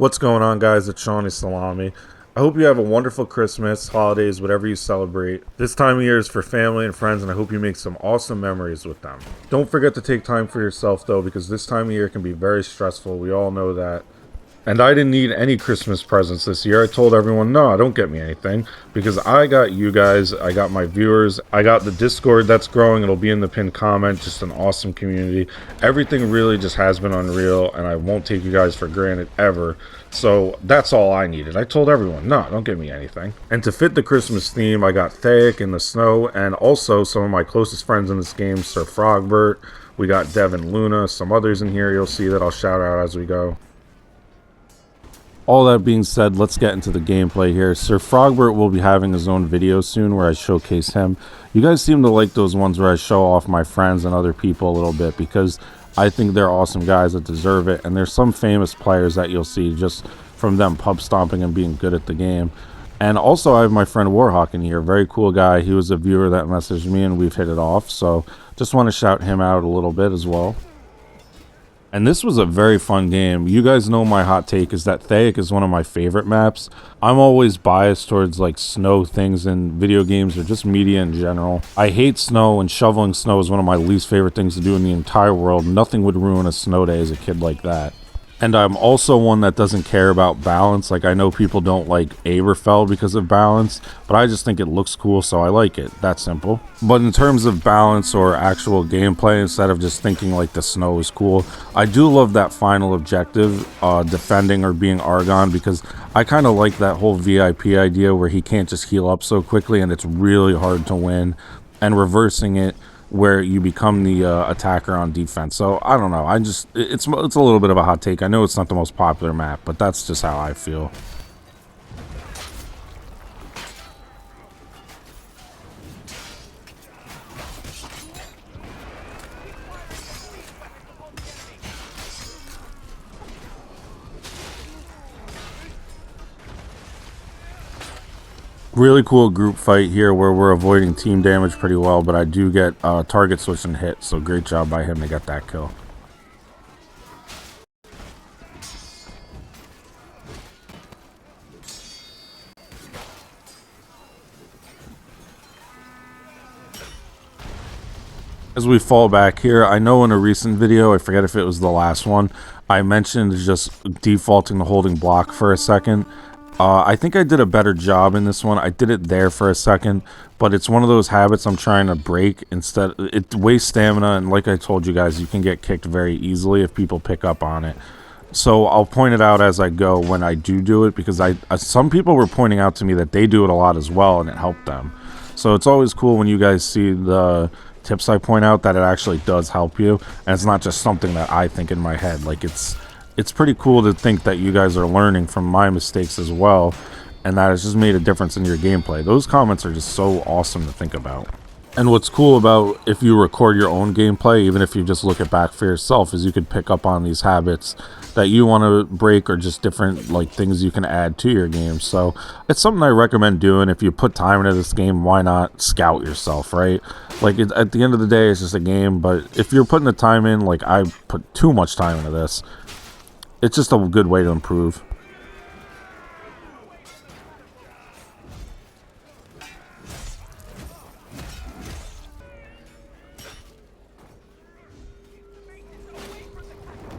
What's going on, guys? It's Shawnee Salami. I hope you have a wonderful Christmas, holidays, whatever you celebrate. This time of year is for family and friends, and I hope you make some awesome memories with them. Don't forget to take time for yourself, though, because this time of year can be very stressful. We all know that. And I didn't need any Christmas presents this year. I told everyone, no, don't get me anything, because I got you guys, I got my viewers, I got the Discord that's growing. It'll be in the pinned comment. Just an awesome community. Everything really just has been unreal, and I won't take you guys for granted ever. So that's all I needed. I told everyone, no, don't get me anything. And to fit the Christmas theme, I got Thayic in the snow, and also some of my closest friends in this game, Sir Frogbert. We got Devin Luna, some others in here you'll see that I'll shout out as we go. All that being said, let's get into the gameplay here. Sir Frogbert will be having his own video soon where I showcase him. You guys seem to like those ones where I show off my friends and other people a little bit because I think they're awesome guys that deserve it. And there's some famous players that you'll see just from them pub stomping and being good at the game. And also I have my friend Warhawk in here, very cool guy. He was a viewer that messaged me and we've hit it off. So just want to shout him out a little bit as well. And this was a very fun game. You guys know my hot take is that Thayic is one of my favorite maps. I'm always biased towards like snow things in video games or just media in general. I hate snow, and shoveling snow is one of my least favorite things to do in the entire world. Nothing would ruin a snow day as a kid like that. And I'm also one that doesn't care about balance. Like, I know people don't like Aberfell because of balance, but I just think it looks cool, so I like it. That simple. But in terms of balance or actual gameplay, instead of just thinking like the snow is cool, I do love that final objective, defending or being Argon, because I kind of like that whole VIP idea where he can't just heal up so quickly and it's really hard to win, and reversing it where you become the attacker on defense. So I don't know, it's a little bit of a hot take. I know it's not the most popular map, but that's just how I feel. Really cool group fight here where we're avoiding team damage pretty well, but I do get target switch and hit, so great job by him to get that kill. As we fall back here, I know in a recent video, I forget if it was the last one, I mentioned just defaulting to holding block for a second. I think I did a better job in this one. I did it there for a second, but it's one of those habits I'm trying to break. Instead, it wastes stamina, and like I told you guys, you can get kicked very easily if people pick up on it. So I'll point it out as I go when I do it, because some people were pointing out to me that they do it a lot as well, and it helped them. So it's always cool when you guys see the tips I point out that it actually does help you, and it's not just something that I think in my head. Like, it's pretty cool to think that you guys are learning from my mistakes as well, and that has just made a difference in your gameplay. Those comments are just so awesome to think about. And what's cool about if you record your own gameplay, even if you just look it back for yourself, is you could pick up on these habits that you want to break, or just different like things you can add to your game. So it's something I recommend doing. If you put time into this game, why not scout yourself, right? Like, at the end of the day, it's just a game, but if you're putting the time in, like I put too much time into this, it's just a good way to improve.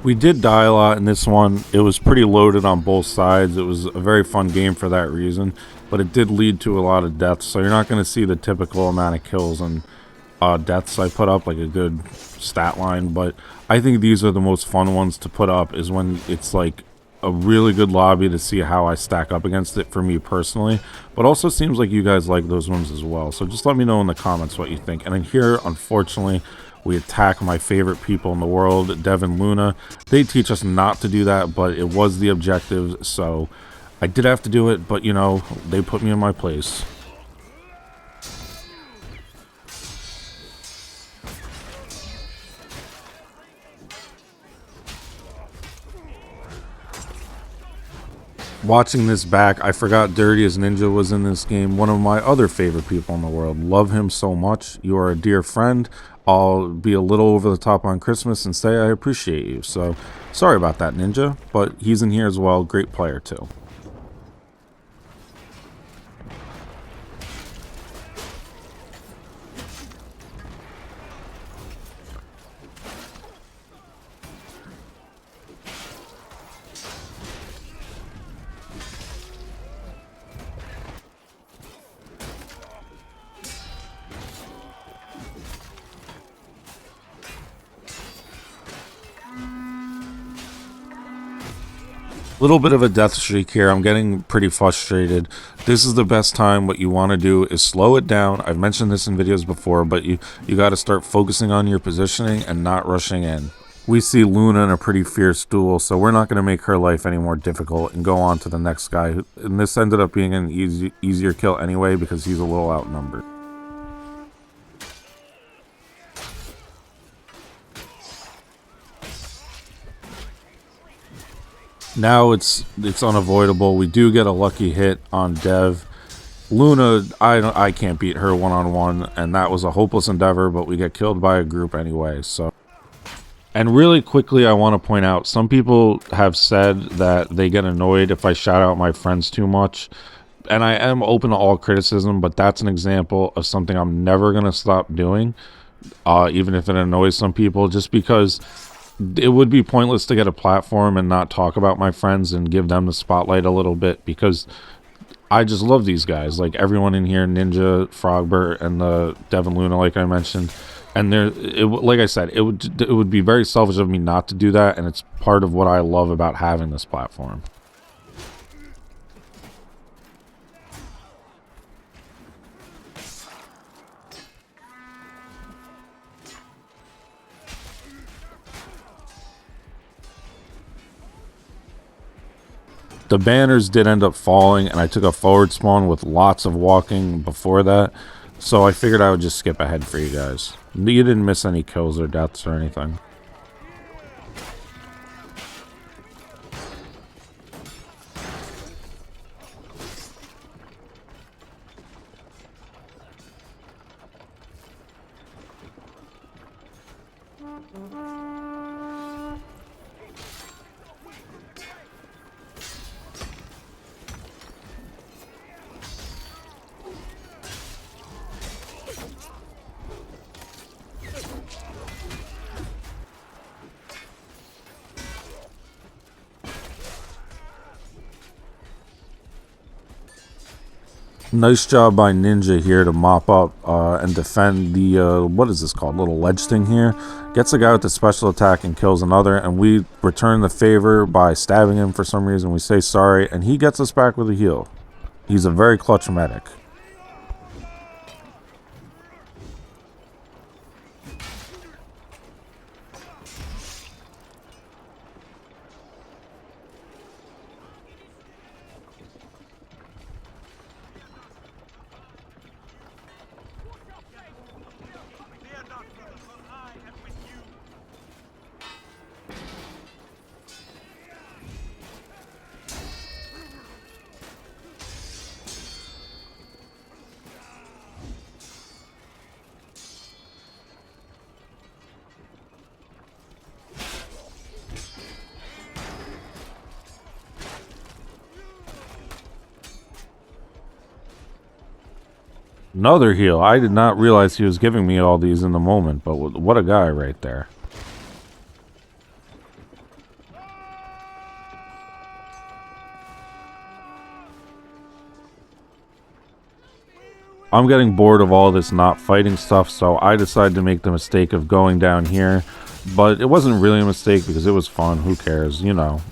We did die a lot in this one. It was pretty loaded on both sides. It was a very fun game for that reason, but it did lead to a lot of deaths, so you're not going to see the typical amount of kills and deaths I put up, like a good stat line. But I think these are the most fun ones to put up, is when it's like a really good lobby to see how I stack up against it for me personally. But also seems like you guys like those ones as well, so just let me know in the comments what you think. And then here, unfortunately, we attack my favorite people in the world, Devin Luna. They teach us not to do that, but it was the objective, so I did have to do it. But you know, they put me in my place. Watching this back, I forgot Dirty as Ninja was in this game. One of my other favorite people in the world. Love him so much. You are a dear friend. I'll be a little over the top on Christmas and say I appreciate you. So sorry about that, Ninja, but he's in here as well. Great player too. Little bit of a death streak here. I'm getting pretty frustrated. This is the best time. What you want to do is slow it down. I've mentioned this in videos before, but you got to start focusing on your positioning and not rushing in. We see Luna in a pretty fierce duel, so we're not going to make her life any more difficult and go on to the next guy. And this ended up being an easier kill anyway because he's a little outnumbered. Now it's unavoidable. We do get a lucky hit on Dev. Luna, I can't beat her one-on-one, and that was a hopeless endeavor, but we get killed by a group anyway, so. And really quickly, I want to point out, some people have said that they get annoyed if I shout out my friends too much. And I am open to all criticism, but that's an example of something I'm never going to stop doing, even if it annoys some people, just because it would be pointless to get a platform and not talk about my friends and give them the spotlight a little bit, because I just love these guys. Like everyone in here, Ninja, Frogbert, and the Devin Luna, like I mentioned. And like I said, it would be very selfish of me not to do that, and it's part of what I love about having this platform. The banners did end up falling, and I took a forward spawn with lots of walking before that, so I figured I would just skip ahead for you guys. You didn't miss any kills or deaths or anything. Nice job by Ninja here to mop up and defend the, what is this called? Little ledge thing here. Gets a guy with the special attack and kills another, and we return the favor by stabbing him for some reason. We say sorry, and he gets us back with a heal. He's a very clutch medic. Another heal. I did not realize he was giving me all these in the moment, but what a guy right there. I'm getting bored of all this not fighting stuff, so I decided to make the mistake of going down here. But it wasn't really a mistake because it was fun. Who cares? You know,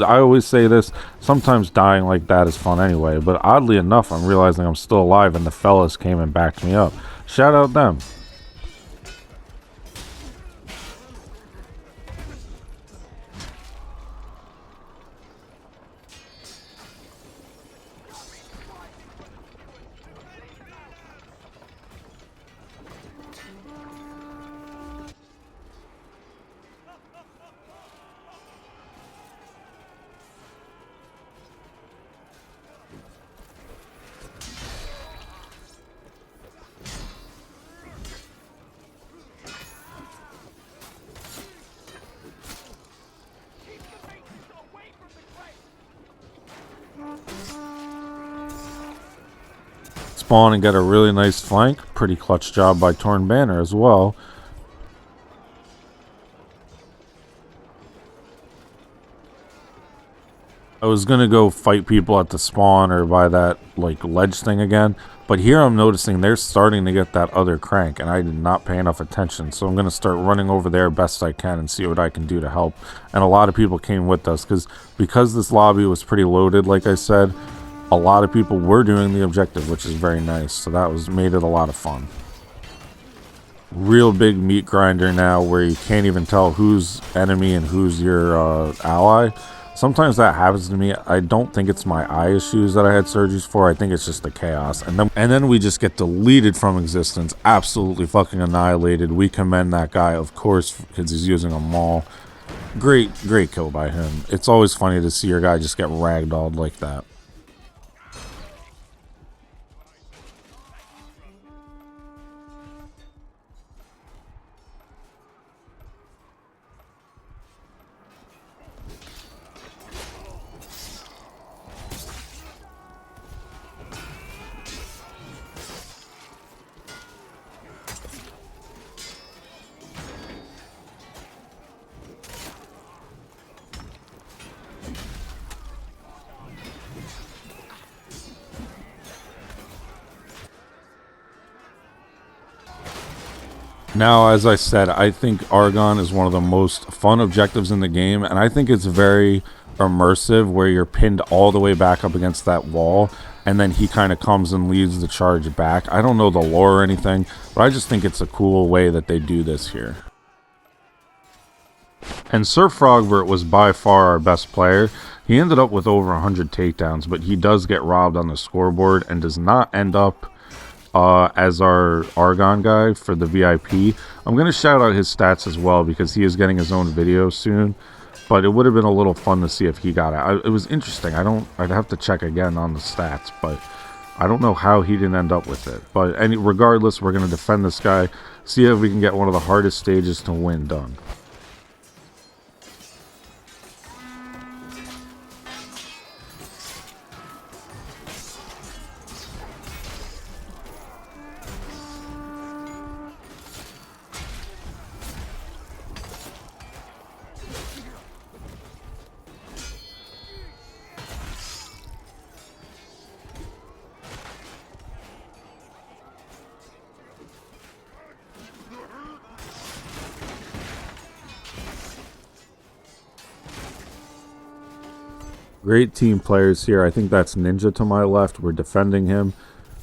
I always say this, sometimes dying like that is fun anyway. But oddly enough, I'm realizing I'm still alive and the fellas came and backed me up. Shout out them. spawn and get a really nice flank. Pretty clutch job by Torn Banner as well. I was gonna go fight people at the spawn or by that like ledge thing again, but here I'm noticing they're starting to get that other crank and I did not pay enough attention, so I'm gonna start running over there best I can and see what I can do to help. And a lot of people came with us because this lobby was pretty loaded, like I said. A lot of people were doing the objective, which is very nice, so that made it a lot of fun. Real big meat grinder now where you can't even tell who's enemy and who's your ally. Sometimes that happens to me. I don't think it's my eye issues that I had surgeries for. I think it's just the chaos. And then we just get deleted from existence. Absolutely fucking annihilated. We commend that guy, of course, because he's using a maul. Great kill by him. It's always funny to see your guy just get ragdolled like that. Now, as I said, I think Argon is one of the most fun objectives in the game, and I think it's very immersive where you're pinned all the way back up against that wall, and then he kind of comes and leads the charge back. I don't know the lore or anything, but I just think it's a cool way that they do this here. And Sir Frogbert was by far our best player. He ended up with over 100 takedowns, but he does get robbed on the scoreboard and does not end up as our Argon guy for the VIP. I'm going to shout out his stats as well because he is getting his own video soon, but it would have been a little fun to see if he got it. It was interesting. I'd have to check again on the stats, but I don't know how he didn't end up with it. But regardless, we're going to defend this guy, see if we can get one of the hardest stages to win done. Great team players here. I think that's Ninja to my left. We're defending him,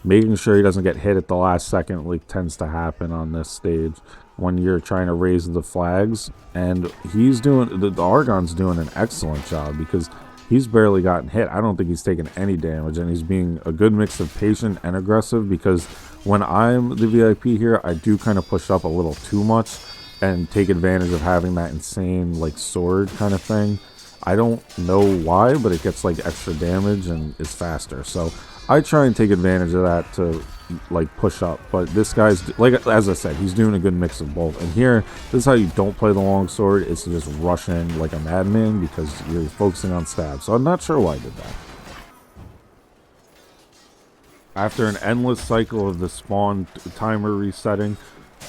making sure he doesn't get hit at the last second, like tends to happen on this stage when you're trying to raise the flags. And he's doing, the Argon's doing an excellent job because he's barely gotten hit. I don't think he's taken any damage, and he's being a good mix of patient and aggressive because when I'm the VIP here, I do kind of push up a little too much and take advantage of having that insane like sword kind of thing. I don't know why, but it gets like extra damage and is faster. So I try and take advantage of that to like push up. But this guy's, like as I said, he's doing a good mix of both. And here, this is how you don't play the long sword, is to just rush in like a madman because you're focusing on stab. So I'm not sure why I did that. After an endless cycle of the spawn timer resetting,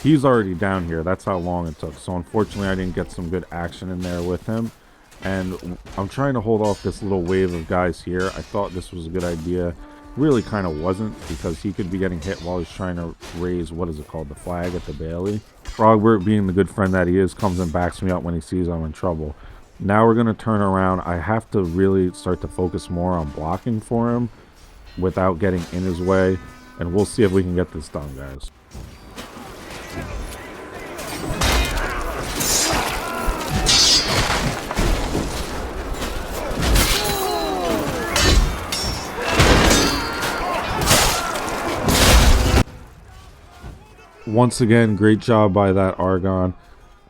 he's already down here. That's how long it took. So unfortunately, I didn't get some good action in there with him. And I'm trying to hold off this little wave of guys here. I thought this was a good idea. Really kind of wasn't, because he could be getting hit while he's trying to raise, what is it called, the flag at the Bailey. Frogbert, being the good friend that he is, comes and backs me up when he sees I'm in trouble. Now we're going to turn around. I have to really start to focus more on blocking for him without getting in his way. And we'll see if we can get this done, guys. Once again, great job by that Argon.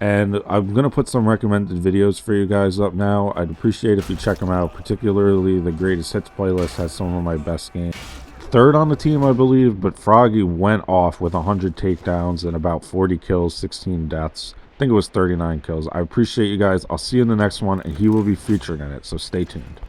And I'm going to put some recommended videos for you guys up now. I'd appreciate if you check them out. Particularly the Greatest Hits playlist has some of my best games. Third on the team, I believe, but Froggy went off with 100 takedowns and about 40 kills, 16 deaths. I think it was 39 kills. I appreciate you guys. I'll see you in the next one, and he will be featured in it, so stay tuned.